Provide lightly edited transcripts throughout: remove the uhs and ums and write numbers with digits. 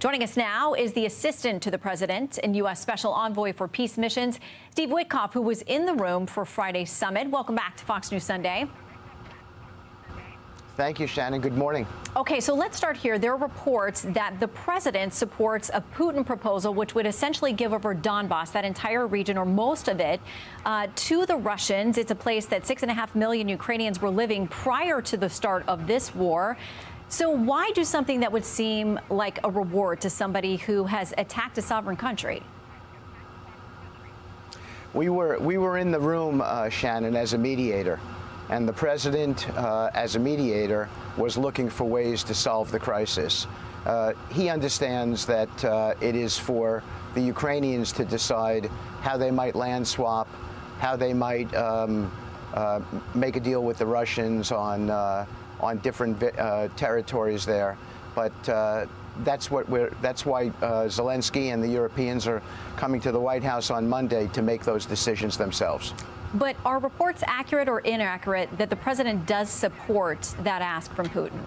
Joining us now is the assistant to the president and U.S. Special Envoy for Peace Missions, Steve Witkoff, who was in the room for Friday's summit. Welcome back to Fox News Sunday. Thank you, Shannon. Good morning. Okay, so let's start here. There are reports that the president supports a Putin proposal, which would essentially give over Donbass, that entire region or most of it, to the Russians. It's a place that 6.5 million Ukrainians were living prior to the start of this war. So why do something that would seem like a reward to somebody who has attacked a sovereign country? We were in the room, Shannon, as a mediator. And the president, as a mediator, was looking for ways to solve the crisis. He understands that it is for the Ukrainians to decide how they might land swap, how they might make a deal with the Russians on different territories there. But that's why Zelensky and the Europeans are coming to the White House on Monday to make those decisions themselves. But are reports accurate or inaccurate that the president does support that ask from Putin?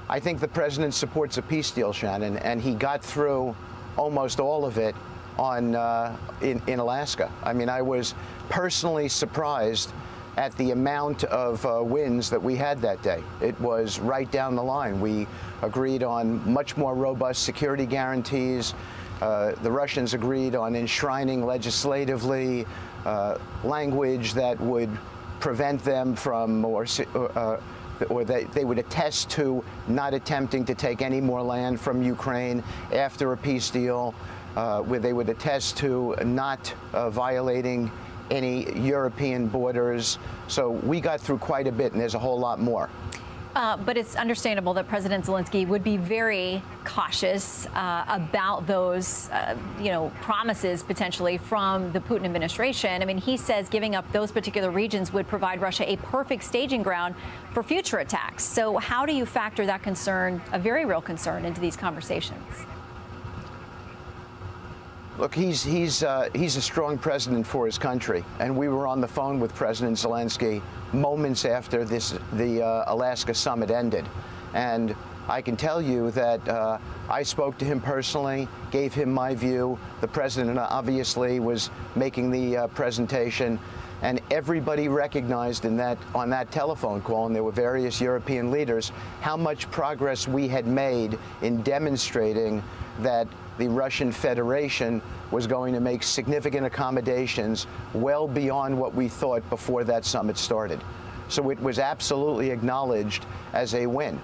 I think the president supports a peace deal, Shannon, and he got through almost all of it in Alaska. I mean, I was personally surprised at the amount of wins that we had that day. It was right down the line. We agreed on much more robust security guarantees. The Russians agreed on enshrining legislatively language that would prevent them from, or they would attest to not attempting to take any more land from Ukraine after a peace deal, where they would attest to not violating any European borders. So we got through quite a bit, and there's a whole lot more. But it's understandable that President Zelensky would be very cautious about those, promises potentially from the Putin administration. I mean, he says giving up those particular regions would provide Russia a perfect staging ground for future attacks. So how do you factor that concern, a very real concern, into these conversations? Look, he's a strong president for his country, and we were on the phone with President Zelensky moments after the Alaska summit ended, and I can tell you that I spoke to him personally, gave him my view. The president obviously was making the presentation, and everybody recognized on that telephone call, and there were various European leaders, how much progress we had made in demonstrating that the Russian Federation was going to make significant accommodations well beyond what we thought before that summit started. So it was absolutely acknowledged as a win.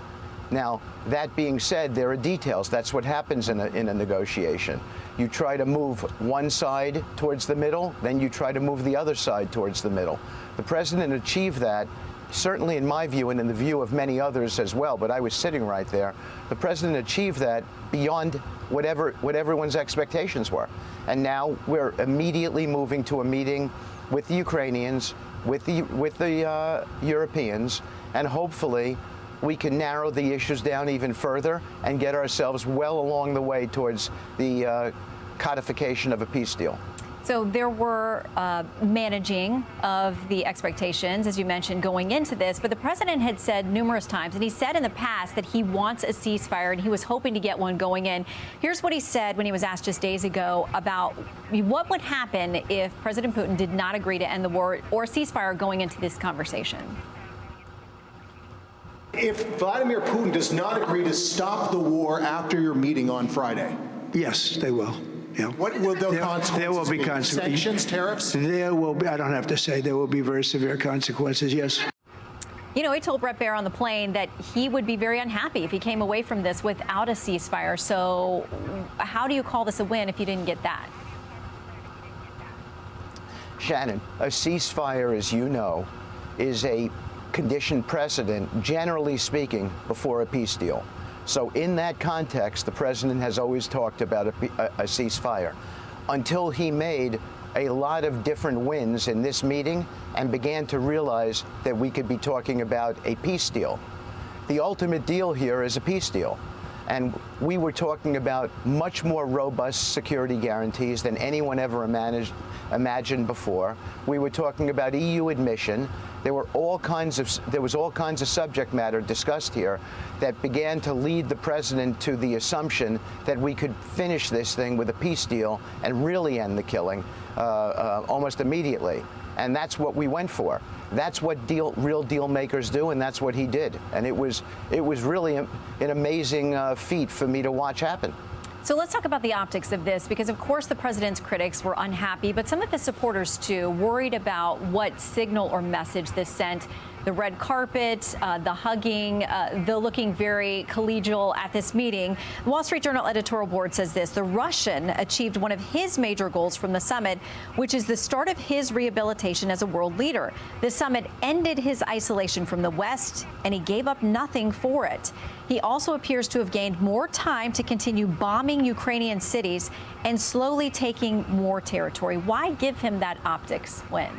Now, that being said, there are details. That's what happens in a negotiation. You try to move one side towards the middle, then you try to move the other side towards the middle. The president achieved that, certainly in my view and in the view of many others as well, but I was sitting right there. The president achieved that beyond what everyone's expectations were. And now we're immediately moving to a meeting with the Ukrainians, with the Europeans, and hopefully we can narrow the issues down even further and get ourselves well along the way towards the codification of a peace deal. So there were managing of the expectations, as you mentioned, going into this. But the president had said numerous times, and he said in the past, that he wants a ceasefire, and he was hoping to get one going in. Here's what he said when he was asked just days ago about what would happen if President Putin did not agree to end the war or ceasefire going into this conversation. If Vladimir Putin does not agree to stop the war after your meeting on Friday? Yes, they will. Yeah. What will the consequences there will be consequences. Sanctions, tariffs? There will be, I don't have to say, there will be very severe consequences, yes. You know, he told Brett Baier on the plane that he would be very unhappy if he came away from this without a ceasefire. So how do you call this a win if you didn't get that? Shannon, a ceasefire, as you know, is a conditioned precedent, generally speaking, before a peace deal. So in that context, the president has always talked about a ceasefire until he made a lot of different wins in this meeting and began to realize that we could be talking about a peace deal. The ultimate deal here is a peace deal. And we were talking about much more robust security guarantees than anyone ever imagined before. We were talking about EU admission. There was all kinds of subject matter discussed here that began to lead the president to the assumption that we could finish this thing with a peace deal and really end the killing almost immediately. And that's what we went for. That's what real deal makers do, and that's what he did. And it was really an amazing feat for me to watch happen. So let's talk about the optics of this, because, of course, the president's critics were unhappy, but some of his supporters, too, worried about what signal or message this sent. The red carpet, the hugging, the looking very collegial at this meeting. The Wall Street Journal editorial board says this: the Russian achieved one of his major goals from the summit, which is the start of his rehabilitation as a world leader. The summit ended his isolation from the West, and he gave up nothing for it. He also appears to have gained more time to continue bombing Ukrainian cities and slowly taking more territory. Why give him that optics win?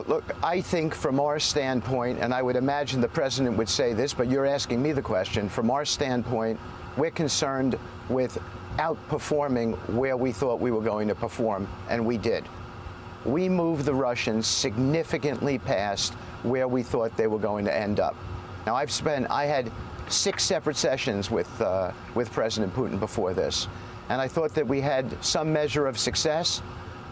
Look, I think from our standpoint, and I would imagine the president would say this, but you're asking me the question. From our standpoint, we're concerned with outperforming where we thought we were going to perform, and we did. We moved the Russians significantly past where we thought they were going to end up. Now, I had 6 separate sessions with President Putin before this, and I thought that we had some measure of success,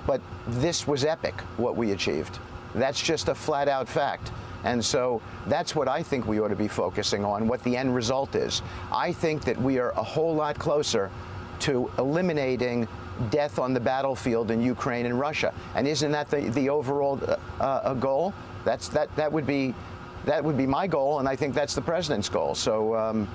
but this was epic, what we achieved. That's just a flat-out fact. And so that's what I think we ought to be focusing on, what the end result is. I think that we are a whole lot closer to eliminating death on the battlefield in Ukraine and Russia. And isn't that the overall goal? That would be my goal, and I think that's the president's goal. So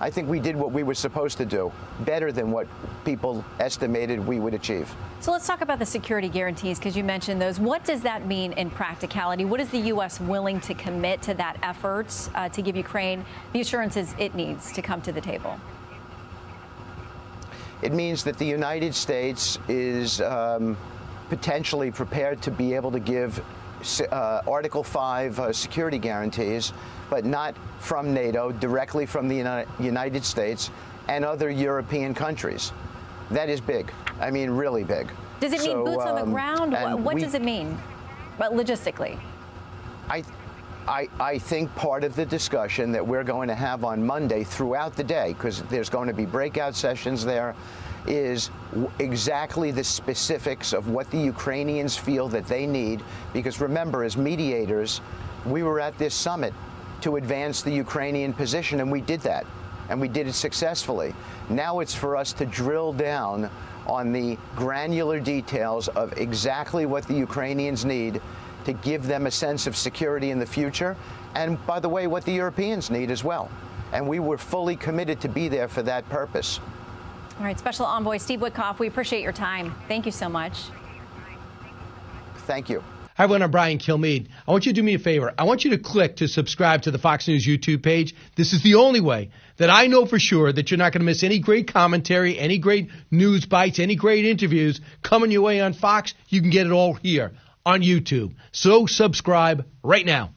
I think we did what we were supposed to do, better than what people estimated we would achieve. So let's talk about the security guarantees, because you mentioned those. What does that mean in practicality? What is the U.S. willing to commit to that effort to give Ukraine the assurances it needs to come to the table? It means that the United States is potentially prepared to be able to give Article 5 security guarantees, but not from NATO, directly from the United States and other European countries. That is big. I mean, really big. Does it mean boots on the ground? What does it mean, but logistically? I think part of the discussion that we're going to have on Monday throughout the day, because there's going to be breakout sessions there, is exactly the specifics of what the Ukrainians feel that they need. Because remember, as mediators, we were at this summit to advance the Ukrainian position, and we did that, and we did it successfully. Now it's for us to drill down on the granular details of exactly what the Ukrainians need to give them a sense of security in the future, and, by the way, what the Europeans need as well. And we were fully committed to be there for that purpose. All right, Special Envoy Steve Witkoff, we appreciate your time. Thank you so much. Thank you. Hi, everyone. I'm Brian Kilmeade. I want you to do me a favor. I want you to click to subscribe to the Fox News YouTube page. This is the only way that I know for sure that you're not going to miss any great commentary, any great news bites, any great interviews coming your way on Fox. You can get it all here on YouTube. So subscribe right now.